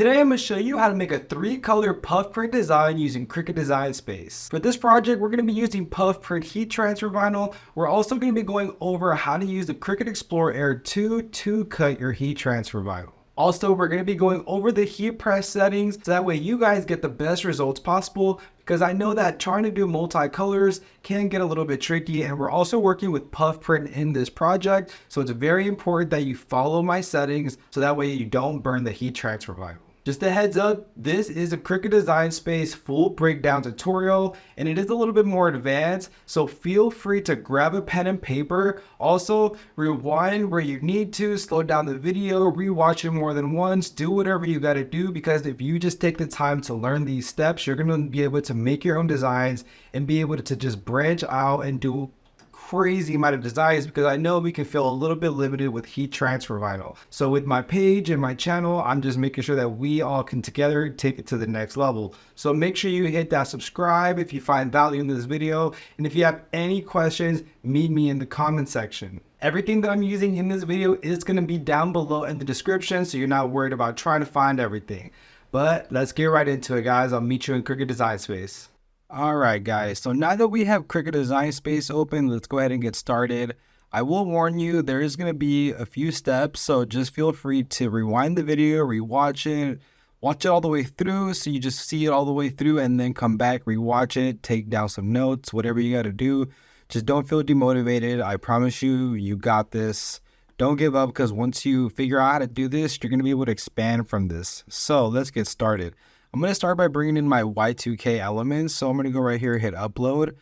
Today I'm going to show you how to make a 3-color puff print design using Cricut Design Space. For this project, we're going to be using puff print heat transfer vinyl. We're also going to be going over how to use the Cricut Explorer Air 2 to cut your heat transfer vinyl. Also, we're going to be going over the heat press settings so that way you guys get the best results possible, because I know that trying to do multicolors can get a little bit tricky, and we're also working with puff print in this project, so it's very important that you follow my settings so that way you don't burn the heat transfer vinyl. Just a heads up, this is a Cricut Design Space full breakdown tutorial, and it is a little bit more advanced, so feel free to grab a pen and paper. Also, rewind where you need to, slow down the video, rewatch it more than once, do whatever you gotta do, because if you just take the time to learn these steps, you're gonna be able to make your own designs and be able to just branch out and do crazy amount of designs, because I know we can feel a little bit limited with heat transfer vinyl. So with my page and my channel, I'm just making sure that we all can together take it to the next level. So make sure you hit that subscribe if you find value in this video, and if you have any questions, meet me in the comment section. Everything that I'm using in this video is going to be down below in the description, so you're not worried about trying to find everything. But let's get right into it, guys. I'll meet you in Cricut Design Space. Alright guys, so now that we have Cricut Design Space open, let's go ahead and get started. I will warn you, there is going to be a few steps, so just feel free to rewind the video, rewatch it, watch it all the way through, so you just see it all the way through, and then come back, rewatch it, take down some notes, whatever you got to do. Just don't feel demotivated. I promise you, you got this. Don't give up, because once you figure out how to do this, you're going to be able to expand from this. So let's get started. I'm going to start by bringing in my Y2K elements. So I'm going to go right here, hit upload.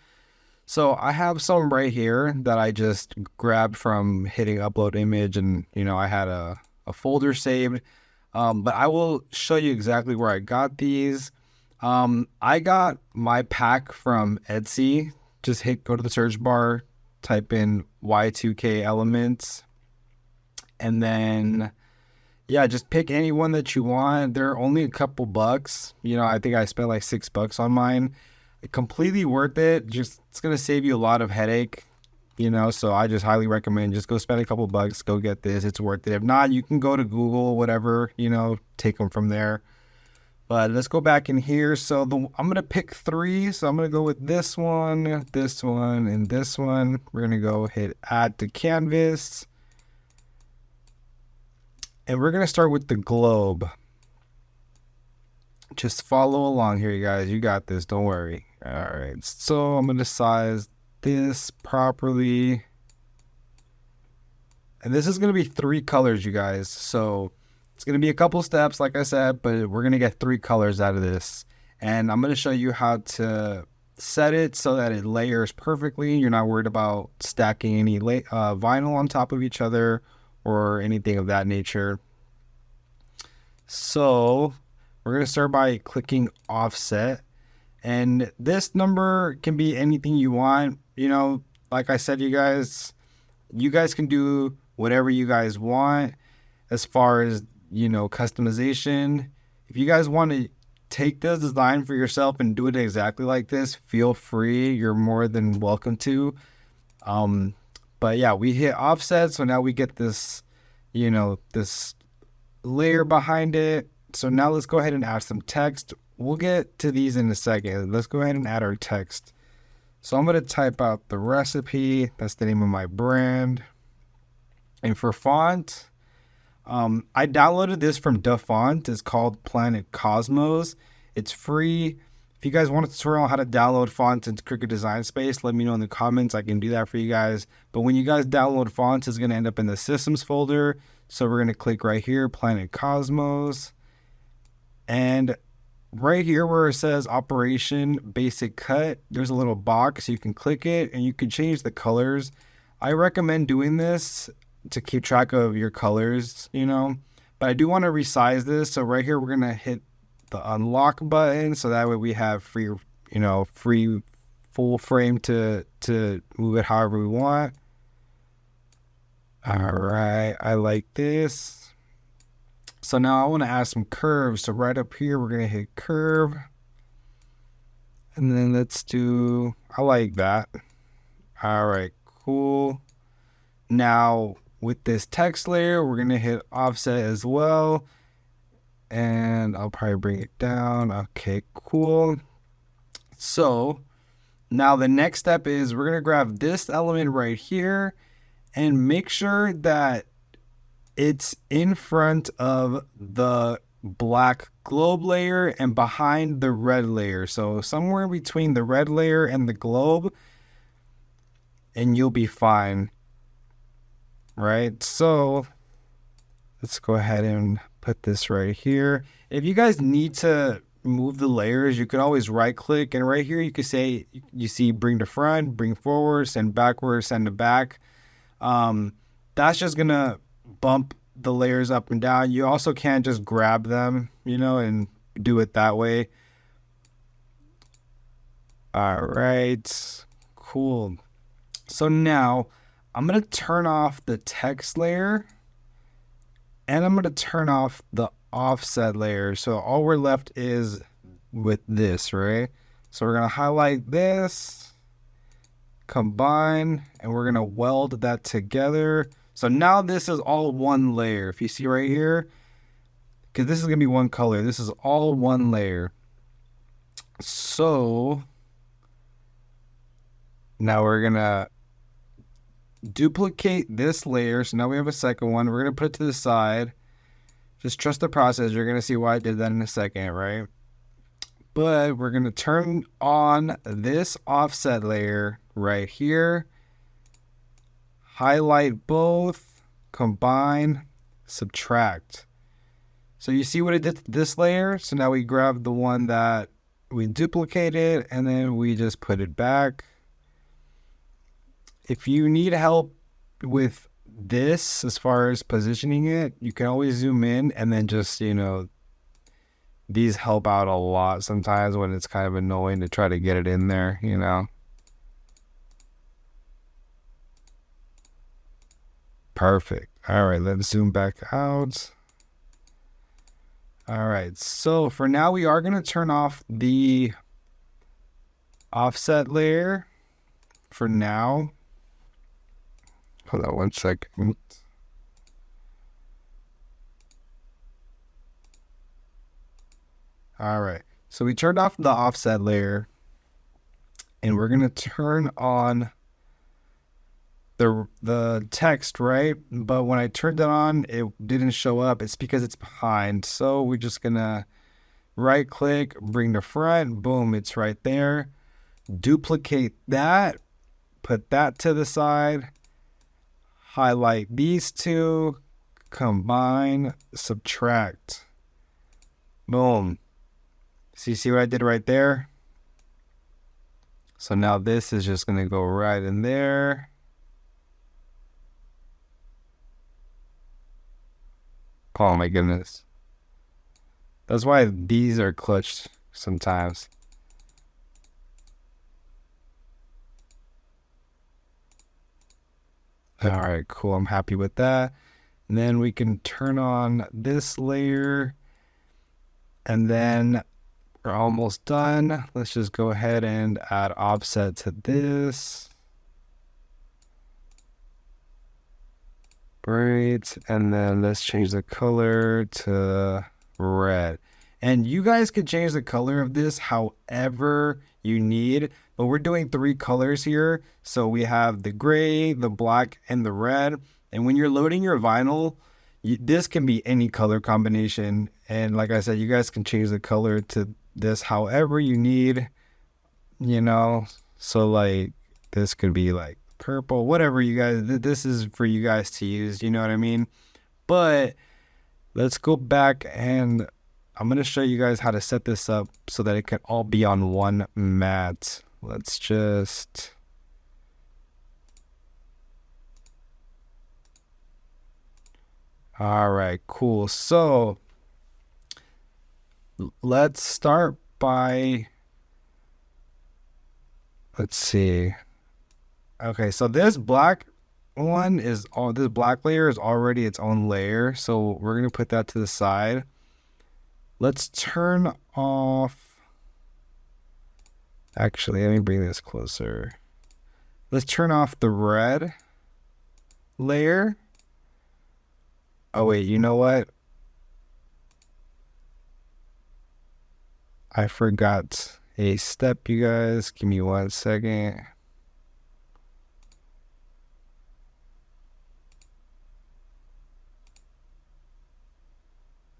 So I have some right here that I just grabbed from hitting upload image, and I had a folder saved. But I will show you exactly where I got these. I got my pack from Etsy. Just go to the search bar, type in Y2K elements, and then yeah, just pick any one that you want. They're only a couple bucks. I think I spent like $6 on mine. Completely worth it. Just, it's going to save you a lot of headache, so I just highly recommend just go spend a couple bucks, go get this. It's worth it. If not, you can go to Google, whatever, take them from there. But let's go back in here. So I'm going to pick 3. So I'm going to go with this one, and this one. We're going to go hit add to canvas. And we're going to start with the globe. Just follow along here, you guys. You got this. Don't worry. All right. So I'm going to size this properly. And this is going to be 3 colors, you guys. So it's going to be a couple steps, like I said, but we're going to get 3 colors out of this. And I'm going to show you how to set it so that it layers perfectly. You're not worried about stacking any vinyl on top of each other or anything of that nature. So we're going to start by clicking offset, and this number can be anything you want. Like I said, you guys can do whatever you guys want as far as customization. If you guys want to take this design for yourself and do it exactly like this, feel free. You're more than welcome to. But yeah, we hit offset, so now we get this, this layer behind it. So now let's go ahead and add some text. We'll get to these in a second. Let's go ahead and add our text. So I'm going to type out the recipe. That's the name of my brand. And for font, I downloaded this from DaFont. It's called Planet Cosmos. It's free. If you guys want a tutorial on how to download fonts into Cricut Design Space, let me know in the comments. I can do that for you guys. But when you guys download fonts, it's going to end up in the systems folder. So we're going to click right here, Planet Cosmos. And right here where it says Operation Basic Cut, there's a little box. You can click it and you can change the colors. I recommend doing this to keep track of your colors, But I do want to resize this. So right here, we're going to hit the unlock button, so that way we have free full frame to move it however we want. All right, I like this. So now I want to add some curves. So right up here, we're gonna hit curve, and then let's do, I like that. All right, cool. Now with this text layer, we're gonna hit offset as well. and I'll probably bring it down. Okay, cool. So now the next step is we're gonna grab this element right here and make sure that it's in front of the black globe layer and behind the red layer. So somewhere between the red layer and the globe, and you'll be fine. Right? So let's go ahead and put this right here. If you guys need to move the layers, you can always right click, and right here you can say, you see bring to front, bring forward, send backwards, send to back. That's just gonna bump the layers up and down. You also can't just grab them, and do it that way. All right, cool. So now I'm gonna turn off the text layer, and I'm gonna turn off the offset layer. So all we're left is with this, right? So we're gonna highlight this, combine, and we're gonna weld that together. So now this is all one layer. If you see right here, because this is gonna be one color, this is all one layer. So now we're gonna duplicate this layer. So now we have a second one. We're gonna put it to the side. Just trust the process. You're gonna see why I did that in a second, right? But we're gonna turn on this offset layer right here. Highlight both, combine, subtract. So you see what it did to this layer? So now we grab the one that we duplicated and then we just put it back. If you need help with this as far as positioning it, you can always zoom in and then just, these help out a lot sometimes when it's kind of annoying to try to get it in there, Perfect. All right, let's zoom back out. All right, so for now we are going to turn off the offset layer for now. Hold on one second. All right, so we turned off the offset layer, and we're going to turn on the text, right? But when I turned it on, it didn't show up. It's because it's behind. So we're just gonna right click, bring to front, boom, it's right there. Duplicate that, put that to the side, highlight these two, combine, subtract. Boom. So you see what I did right there? So now this is just gonna go right in there. Oh my goodness. That's why these are clutched sometimes. All right, cool. I'm happy with that. And then we can turn on this layer. And then we're almost done. Let's just go ahead and add offset to this. Great. And then let's change the color to red. And you guys could change the color of this however you need, but we're doing 3 colors here. So we have the gray, the black, and the red. And when you're loading your vinyl, this can be any color combination. And like I said, you guys can change the color to this however you need, So like this could be like purple, whatever you guys, this is for you guys to use, you know what I mean? But let's go back and I'm going to show you guys how to set this up so that it can all be on one mat. Let's just... All right, cool. So let's start by, let's see. Okay, so this black one is this black layer is already its own layer. So we're going to put that to the side. Let's turn off. Actually, let me bring this closer. Let's turn off the red layer. Oh, wait, you know what? I forgot a step, you guys. Give me 1 second.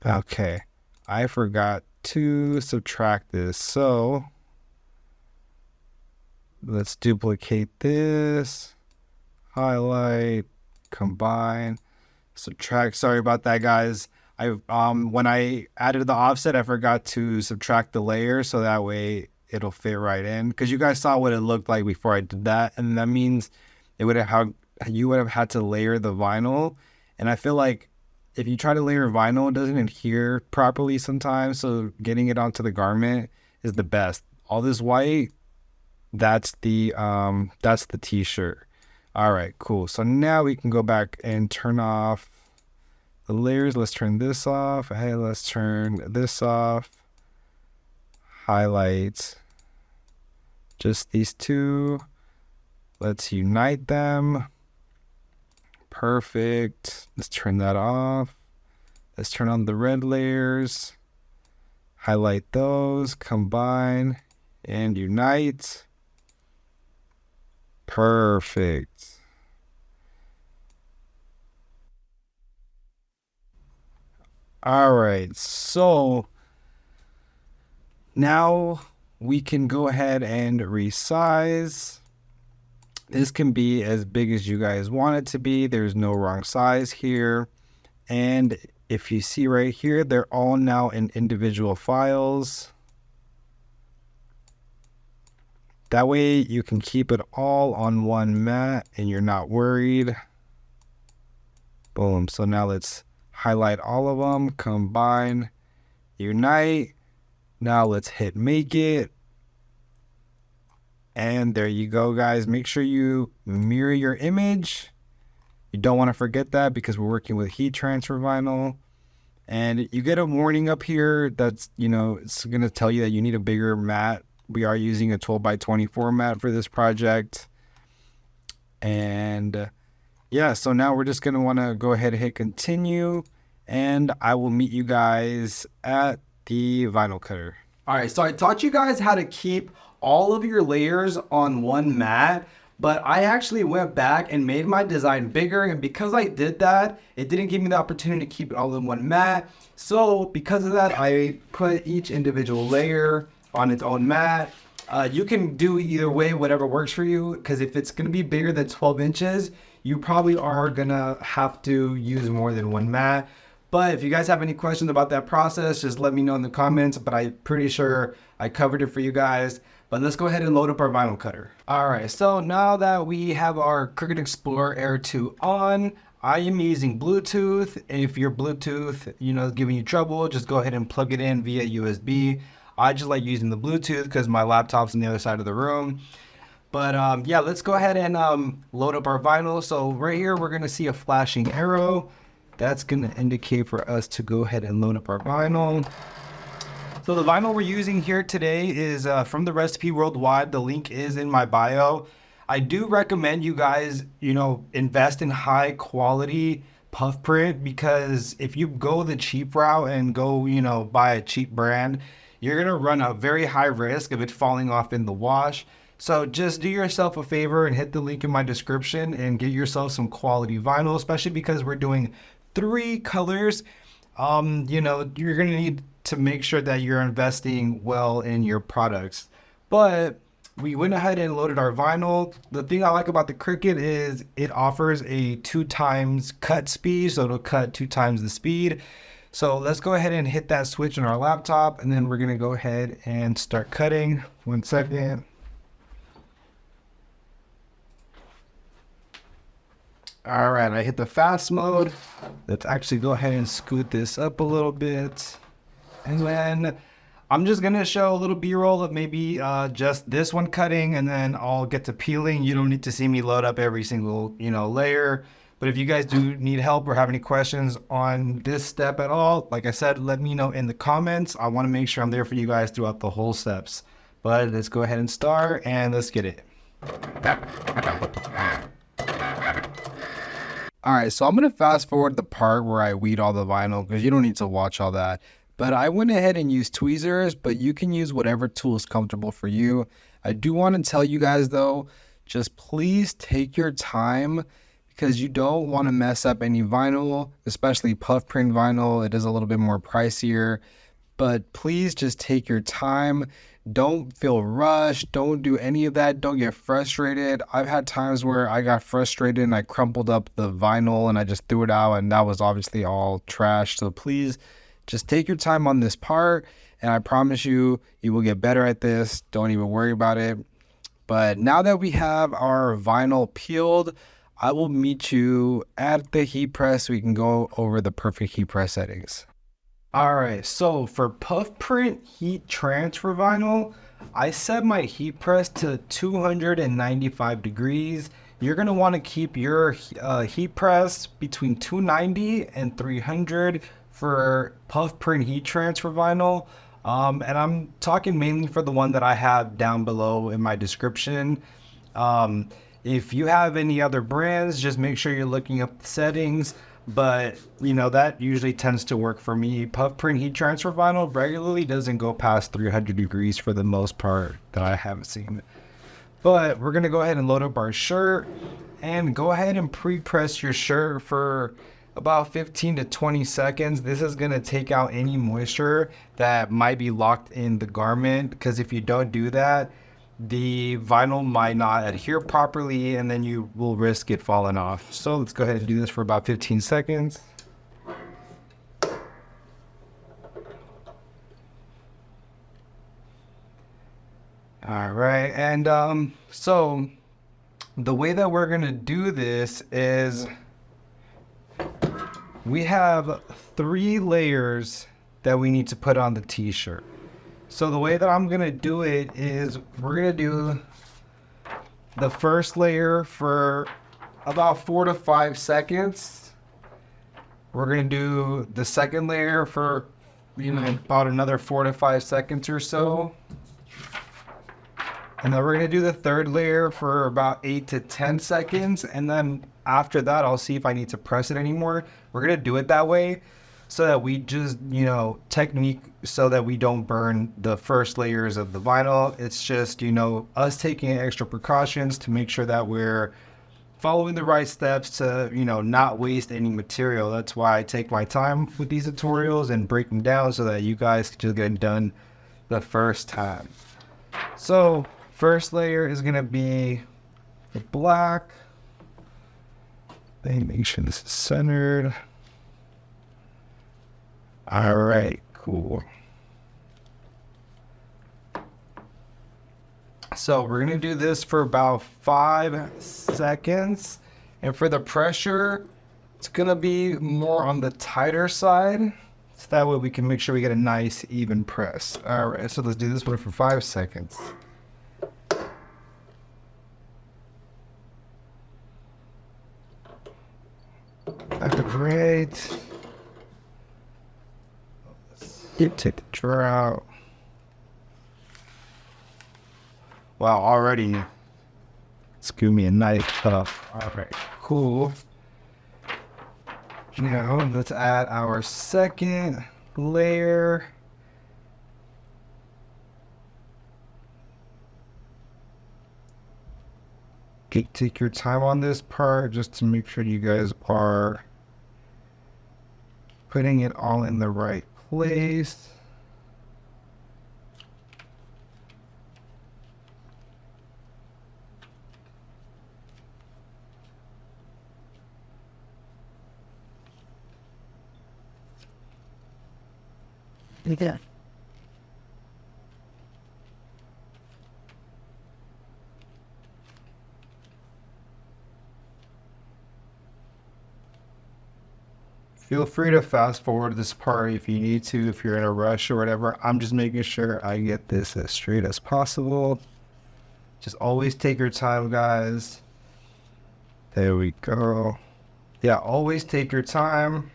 Okay, I forgot to subtract this. So let's duplicate this, highlight, combine, subtract. Sorry about that, guys. When I added the offset, I forgot to subtract the layer so that way it'll fit right in. Because you guys saw what it looked like before I did that, and that means you would have had to layer the vinyl. And I feel like if you try to layer vinyl, it doesn't adhere properly sometimes. So getting it onto the garment is the best. All this white, that's the t-shirt. All right, cool. So now we can go back and turn off the layers. Let's turn this off. Hey, let's turn this off. Highlight just these two. Let's unite them. Perfect. Let's turn that off. Let's turn on the red layers. Highlight those, combine, and unite. Perfect. All right, so now we can go ahead and resize. This can be as big as you guys want it to be. There's no wrong size here. And if you see right here, they're all now in individual files. That way you can keep it all on one mat and you're not worried. Boom. So now let's highlight all of them, combine, unite. Now let's hit make it. And there you go, guys. Make sure you mirror your image. You don't want to forget that because we're working with heat transfer vinyl. And you get a warning up here that's, it's going to tell you that you need a bigger mat. We are using a 12 by 24 mat for this project. And yeah, so now we're just going to want to go ahead and hit continue. And I will meet you guys at the vinyl cutter. All right, so I taught you guys how to keep all of your layers on one mat, but I actually went back and made my design bigger, and because I did that, it didn't give me the opportunity to keep it all in one mat. So because of that, I put each individual layer on its own mat. You can do either way, whatever works for you, because if it's gonna be bigger than 12 inches, you probably are gonna have to use more than one mat. But if you guys have any questions about that process, just let me know in the comments, but I'm pretty sure I covered it for you guys. But let's go ahead and load up our vinyl cutter. All right, so now that we have our Cricut Explorer Air 2 on, I am using Bluetooth. If your Bluetooth, is giving you trouble, just go ahead and plug it in via USB. I just like using the Bluetooth because my laptop's on the other side of the room. But yeah, let's go ahead and load up our vinyl. So right here, we're gonna see a flashing arrow. That's gonna indicate for us to go ahead and load up our vinyl. So the vinyl we're using here today is from the Recipe Worldwide. The link is in my bio. I do recommend you guys, invest in high quality puff print, because if you go the cheap route and go, buy a cheap brand, you're gonna run a very high risk of it falling off in the wash. So just do yourself a favor and hit the link in my description and get yourself some quality vinyl, especially because we're doing 3 colors. You're gonna need to make sure that you're investing well in your products. But we went ahead and loaded our vinyl. The thing I like about the Cricut is it offers a 2 times cut speed, so it'll cut 2 times the speed. So let's go ahead and hit that switch on our laptop, and then we're gonna go ahead and start cutting. 1 second. All right, I hit the fast mode. Let's actually go ahead and scoot this up a little bit. And then I'm just gonna show a little B-roll of maybe just this one cutting, and then I'll get to peeling. You don't need to see me load up every single, layer. But if you guys do need help or have any questions on this step at all, like I said, let me know in the comments. I wanna make sure I'm there for you guys throughout the whole steps. But let's go ahead and start, and let's get it. All right, so I'm gonna fast forward the part where I weed all the vinyl because you don't need to watch all that. but I went ahead and used tweezers, but you can use whatever tool is comfortable for you. I do want to tell you guys though, just please take your time because you don't want to mess up any vinyl, especially puff print vinyl. It is a little bit more pricier, but please just take your time. Don't feel rushed. Don't do any of that. Don't get frustrated. I've had times where I got frustrated and I crumpled up the vinyl and I just threw it out, and that was obviously all trash. So please just take your time on this part, and I promise you, you will get better at this. Don't even worry about it. But now that we have our vinyl peeled, I will meet you at the heat press so we can go over the perfect heat press settings. All right, so for puff print heat transfer vinyl, I set my heat press to 295 degrees. You're gonna wanna keep your heat press between 290 and 300 for puff print heat transfer vinyl. And I'm talking mainly for the one that I have down below in my description. If you have any other brands, just make sure you're looking up the settings. But you know, that usually tends to work for me. Puff print heat transfer vinyl regularly doesn't go past 300 degrees for the most part that I haven't seen. But we're gonna go ahead and load up our shirt and go ahead and pre-press your shirt for about 15 to 20 seconds. This is gonna take out any moisture that might be locked in the garment, because if you don't do that, the vinyl might not adhere properly and then you will risk it falling off. So let's go ahead and do this for about 15 seconds. All right, and so the way that we're gonna do this is we have 3 layers that we need to put on the t-shirt. So the way that I'm gonna do it is we're gonna do the first layer for about 4 to 5 seconds. We're gonna do the second layer for, you know, about another 4 to 5 seconds or so. And then we're gonna do the third layer for about 8 to 10 seconds. And then after that, I'll see if I need to press it anymore. We're gonna do it that way so that we just, you know, technique so that we don't burn the first layers of the vinyl. It's just, you know, us taking extra precautions to make sure that we're following the right steps to, you know, not waste any material. That's why I take my time with these tutorials and break them down so that you guys can just get it done the first time. So first layer is gonna be the black. Then make sure this is centered. All right, cool. So we're gonna do this for about 5 seconds. And for the pressure, it's gonna be more on the tighter side. So that way we can make sure we get a nice even press. All right, so let's do this one for 5 seconds. Great. Take the drawer out. Wow, already it's giving me a nice puff. All right, cool. Now let's add our second layer. Take your time on this part just to make sure you guys are putting it all in the right place. Yeah. Feel free to fast forward this part if you need to, if you're in a rush or whatever. I'm just making sure I get this as straight as possible. Just always take your time, guys. There we go. Yeah, always take your time.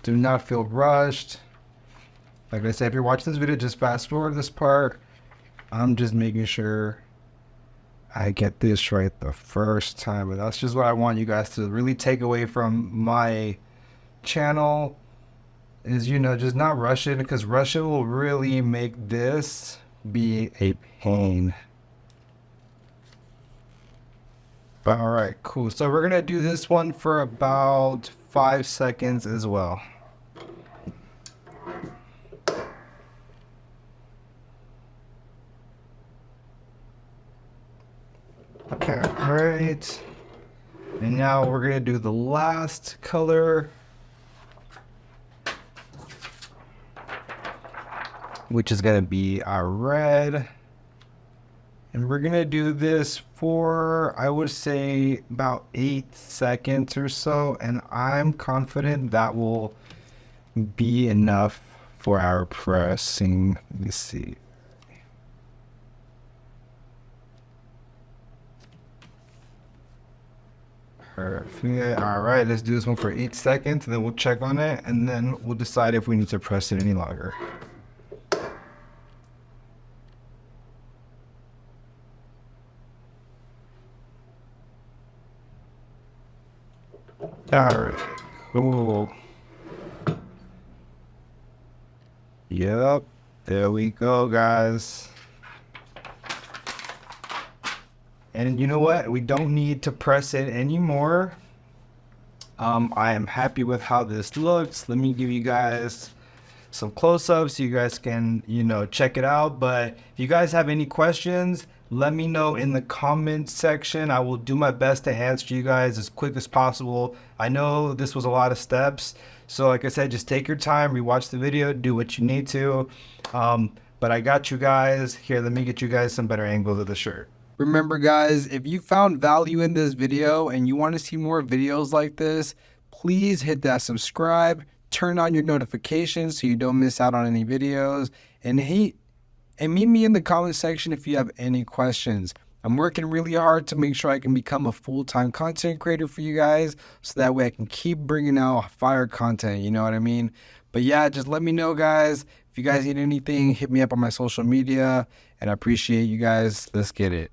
Do not feel rushed. Like I said, if you're watching this video, just fast forward this part. I'm just making sure I get this right the first time. And that's just what I want you guys to really take away from my channel. is, you know, just not rush it, because rush it will really make this be a pain. But all right, cool. So we're gonna do this one for about 5 seconds as well. Okay, all right. And now we're gonna do the last color, which is gonna be our red. And we're gonna do this for, I would say, about 8 seconds or so. And I'm confident that will be enough for our pressing. Let me see. Perfect. All right, let's do this one for 8 seconds, and then we'll check on it, and then we'll decide if we need to press it any longer. All right, cool. Yep, there we go, guys. And you know what? We don't need to press it anymore. I am happy with how this looks. Let me give you guys some close-ups so you guys can, you know, check it out. But if you guys have any questions, let me know in the comment section. I will do my best to answer you guys as quick as possible. I know this was a lot of steps, so like I said, just take your time, rewatch the video, do what you need to. But I got you guys. Here, let me get you guys some better angles of the shirt. Remember, guys, if you found value in this video and you want to see more videos like this, please hit that subscribe, turn on your notifications so you don't miss out on any videos, and meet me in the comment section if you have any questions. I'm working really hard to make sure I can become a full-time content creator for you guys, so that way I can keep bringing out fire content, you know what I mean? But yeah, just let me know, guys. If you guys need anything, hit me up on my social media, and I appreciate you guys. Let's get it.